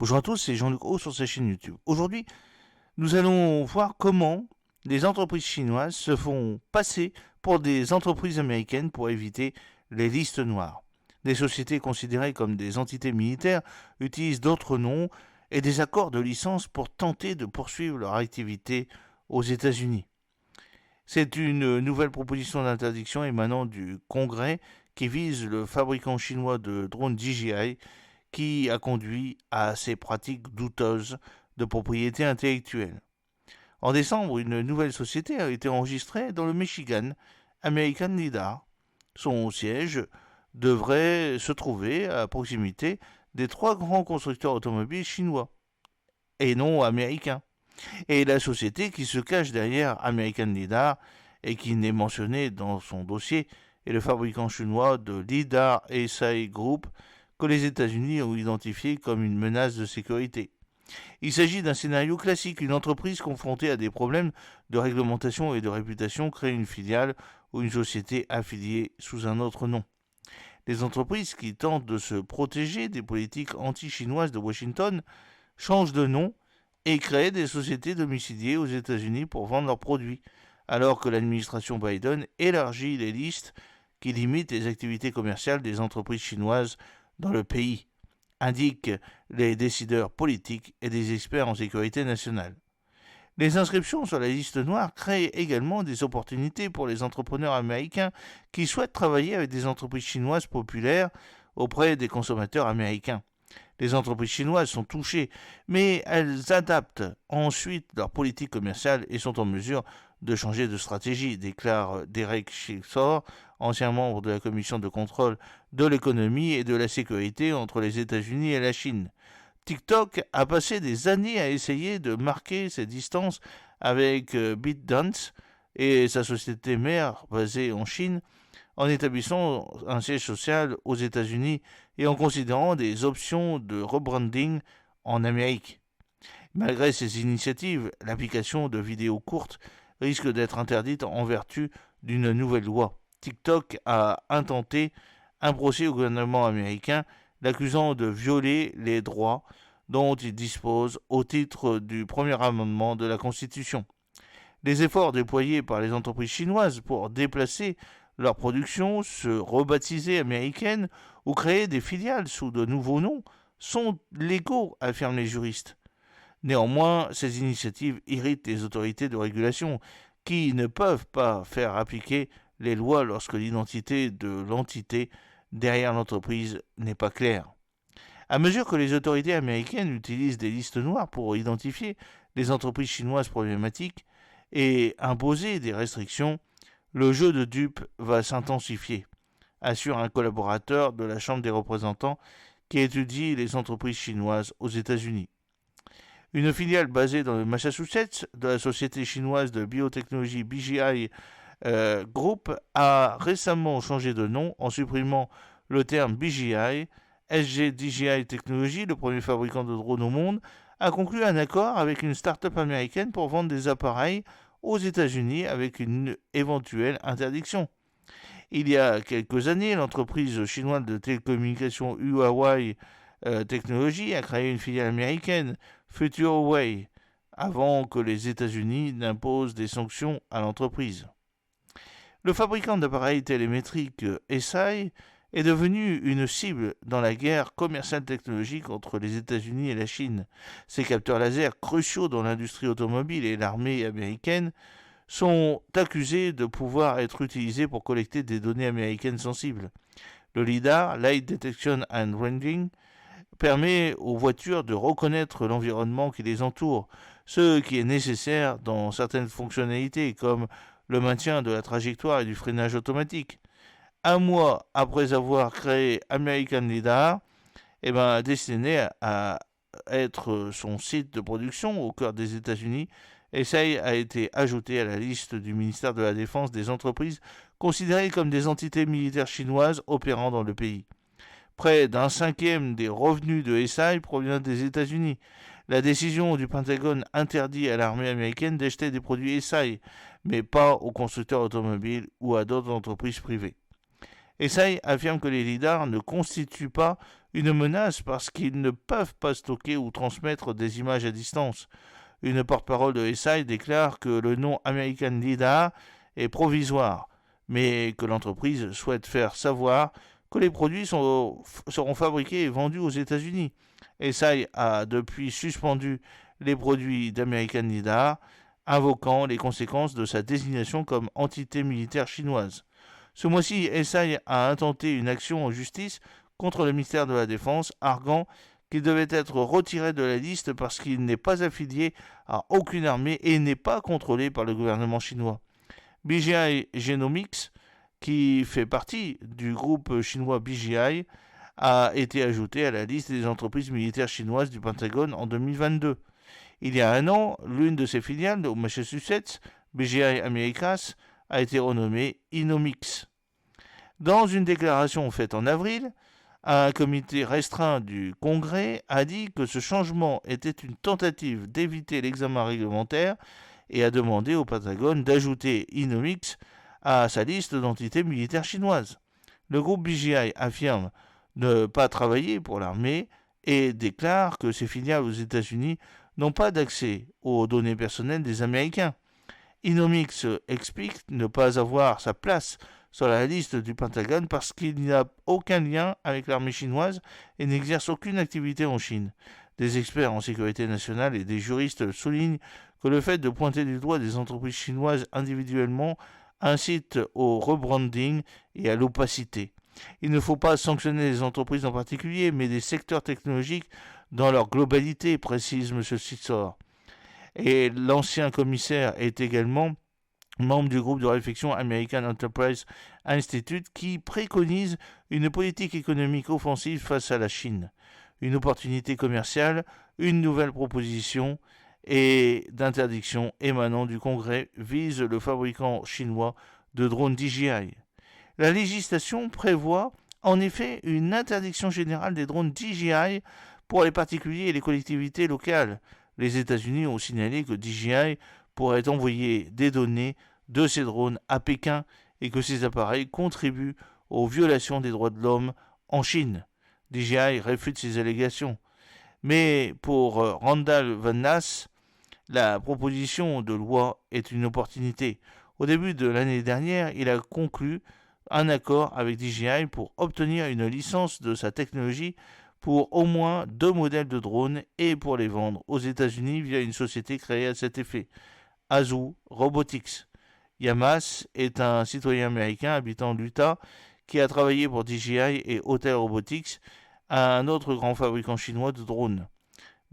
Bonjour à tous, c'est Jean-Luc Haut sur sa chaîne YouTube. Aujourd'hui, nous allons voir comment les entreprises chinoises se font passer pour des entreprises américaines pour éviter les listes noires. Des sociétés considérées comme des entités militaires utilisent d'autres noms et des accords de licence pour tenter de poursuivre leur activité aux États-Unis. C'est une nouvelle proposition d'interdiction émanant du Congrès qui vise le fabricant chinois de drones DJI qui a conduit à ces pratiques douteuses de propriété intellectuelle. En décembre, une nouvelle société a été enregistrée dans le Michigan, American Lidar. Son siège devrait se trouver à proximité des trois grands constructeurs automobiles chinois, et non américains. Et la société qui se cache derrière American Lidar et qui n'est mentionnée dans son dossier est le fabricant chinois de Lidar SI Group, que les États-Unis ont identifié comme une menace de sécurité. Il s'agit d'un scénario classique, une entreprise confrontée à des problèmes de réglementation et de réputation crée une filiale ou une société affiliée sous un autre nom. Les entreprises qui tentent de se protéger des politiques anti-chinoises de Washington changent de nom et créent des sociétés domiciliées aux États-Unis pour vendre leurs produits, alors que l'administration Biden élargit les listes qui limitent les activités commerciales des entreprises chinoises dans le pays, indiquent les décideurs politiques et des experts en sécurité nationale. Les inscriptions sur la liste noire créent également des opportunités pour les entrepreneurs américains qui souhaitent travailler avec des entreprises chinoises populaires auprès des consommateurs américains. Les entreprises chinoises sont touchées, mais elles adaptent ensuite leur politique commerciale et sont en mesure de changer de stratégie, déclare Derek Chisor, ancien membre de la commission de contrôle de l'économie et de la sécurité entre les États-Unis et la Chine. TikTok a passé des années à essayer de marquer ses distances avec ByteDance et sa société mère basée en Chine, en établissant un siège social aux États-Unis et en considérant des options de rebranding en Amérique. Malgré ces initiatives, l'application de vidéos courtes risque d'être interdite en vertu d'une nouvelle loi. TikTok a intenté un procès au gouvernement américain, l'accusant de violer les droits dont il dispose au titre du premier amendement de la Constitution. Les efforts déployés par les entreprises chinoises pour déplacer leur production, se rebaptiser américaine ou créer des filiales sous de nouveaux noms sont légaux, affirment les juristes. Néanmoins, ces initiatives irritent les autorités de régulation qui ne peuvent pas faire appliquer les lois lorsque l'identité de l'entité derrière l'entreprise n'est pas claire. À mesure que les autorités américaines utilisent des listes noires pour identifier les entreprises chinoises problématiques et imposer des restrictions, le jeu de dupes va s'intensifier, assure un collaborateur de la Chambre des représentants qui étudie les entreprises chinoises aux États-Unis. Une filiale basée dans le Massachusetts de la société chinoise de biotechnologie BGI Group a récemment changé de nom en supprimant le terme BGI. SG DJI Technologies, le premier fabricant de drones au monde, a conclu un accord avec une start-up américaine pour vendre des appareils aux États-Unis avec une éventuelle interdiction. Il y a quelques années, l'entreprise chinoise de télécommunications Huawei Technology a créé une filiale américaine, FutureWay, avant que les États-Unis n'imposent des sanctions à l'entreprise. Le fabricant d'appareils télémétriques SI est devenu une cible dans la guerre commerciale technologique entre les États-Unis et la Chine. Ces capteurs laser cruciaux dans l'industrie automobile et l'armée américaine sont accusés de pouvoir être utilisés pour collecter des données américaines sensibles. Le LIDAR, Light Detection and Ranging, permet aux voitures de reconnaître l'environnement qui les entoure, ce qui est nécessaire dans certaines fonctionnalités comme le maintien de la trajectoire et du freinage automatique. Un mois après avoir créé American Lidar, destiné à être son site de production au cœur des États-Unis, SI a été ajouté à la liste du ministère de la Défense des entreprises considérées comme des entités militaires chinoises opérant dans le pays. Près d'un cinquième des revenus de SI provient des États-Unis. La décision du Pentagone interdit à l'armée américaine d'acheter des produits SI, mais pas aux constructeurs automobiles ou à d'autres entreprises privées. Esai affirme que les lidars ne constituent pas une menace parce qu'ils ne peuvent pas stocker ou transmettre des images à distance. Une porte-parole de Esai déclare que le nom American Lidar est provisoire, mais que l'entreprise souhaite faire savoir que les produits seront fabriqués et vendus aux États-Unis. Esai a depuis suspendu les produits d'American Lidar, invoquant les conséquences de sa désignation comme entité militaire chinoise. Ce mois-ci, Esai a intenté une action en justice contre le ministère de la Défense, arguant qu'il devait être retiré de la liste parce qu'il n'est pas affilié à aucune armée et n'est pas contrôlé par le gouvernement chinois. BGI Genomics, qui fait partie du groupe chinois BGI, a été ajouté à la liste des entreprises militaires chinoises du Pentagone en 2022. Il y a un an, l'une de ses filiales au Massachusetts, BGI Americas, a été renommée Inomix. Dans une déclaration faite en avril, un comité restreint du Congrès a dit que ce changement était une tentative d'éviter l'examen réglementaire et a demandé au Pentagone d'ajouter Inomix à sa liste d'entités militaires chinoises. Le groupe BGI affirme ne pas travailler pour l'armée et déclare que ses filiales aux États-Unis n'ont pas d'accès aux données personnelles des Américains. Inomix explique ne pas avoir sa place sur la liste du Pentagone parce qu'il n'a aucun lien avec l'armée chinoise et n'exerce aucune activité en Chine. Des experts en sécurité nationale et des juristes soulignent que le fait de pointer du doigt des entreprises chinoises individuellement incite au rebranding et à l'opacité. Il ne faut pas sanctionner les entreprises en particulier, mais des secteurs technologiques dans leur globalité, précise M. Sitsor. Et l'ancien commissaire est également membre du groupe de réflexion American Enterprise Institute qui préconise une politique économique offensive face à la Chine, une opportunité commerciale, une nouvelle proposition et d'interdiction émanant du Congrès vise le fabricant chinois de drones DJI. La législation prévoit en effet une interdiction générale des drones DJI pour les particuliers et les collectivités locales. Les États-Unis ont signalé que DJI pourrait envoyer des données de ces drones à Pékin et que ces appareils contribuent aux violations des droits de l'homme en Chine. DJI réfute ces allégations. Mais pour Randall Van Nass, la proposition de loi est une opportunité. Au début de l'année dernière, il a conclu un accord avec DJI pour obtenir une licence de sa technologie pour au moins 2 modèles de drones et pour les vendre aux États-Unis via une société créée à cet effet, Azu Robotics. Yamas est un citoyen américain habitant l'Utah qui a travaillé pour DJI et Hotel Robotics, un autre grand fabricant chinois de drones.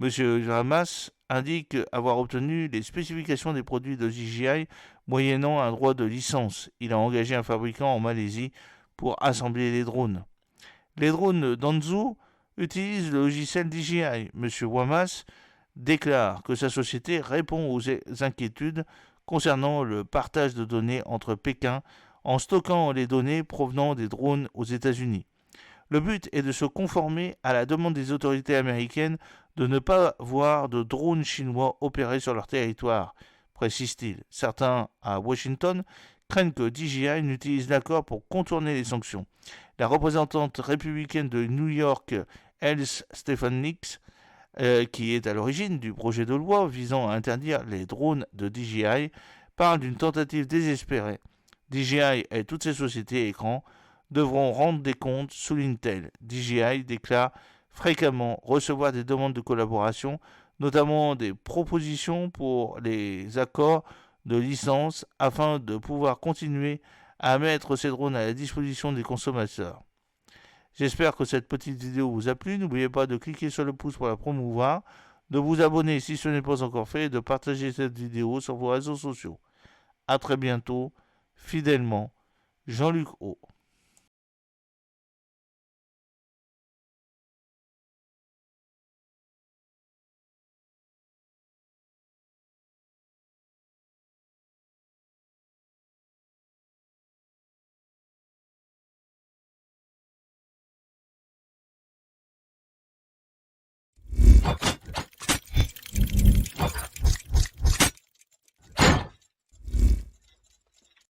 M. Yamas indique avoir obtenu les spécifications des produits de DJI moyennant un droit de licence. Il a engagé un fabricant en Malaisie pour assembler les drones. Les drones d'Anzu utilisent le logiciel DJI. M. Wamas déclare que sa société répond aux inquiétudes concernant le partage de données entre Pékin en stockant les données provenant des drones aux États-Unis. Le but est de se conformer à la demande des autorités américaines de ne pas voir de drones chinois opérer sur leur territoire, précise-t-il. Certains à Washington craignent que DJI n'utilise l'accord pour contourner les sanctions. La représentante républicaine de New York, Else Stefanik, qui est à l'origine du projet de loi visant à interdire les drones de DJI, parle d'une tentative désespérée. DJI et toutes ses sociétés écrans devront rendre des comptes, souligne-t-elle. DJI déclare fréquemment recevoir des demandes de collaboration, notamment des propositions pour les accords de licence afin de pouvoir continuer à mettre ces drones à la disposition des consommateurs. J'espère que cette petite vidéo vous a plu. N'oubliez pas de cliquer sur le pouce pour la promouvoir, de vous abonner si ce n'est pas encore fait et de partager cette vidéo sur vos réseaux sociaux. A très bientôt, fidèlement, Jean-Luc O.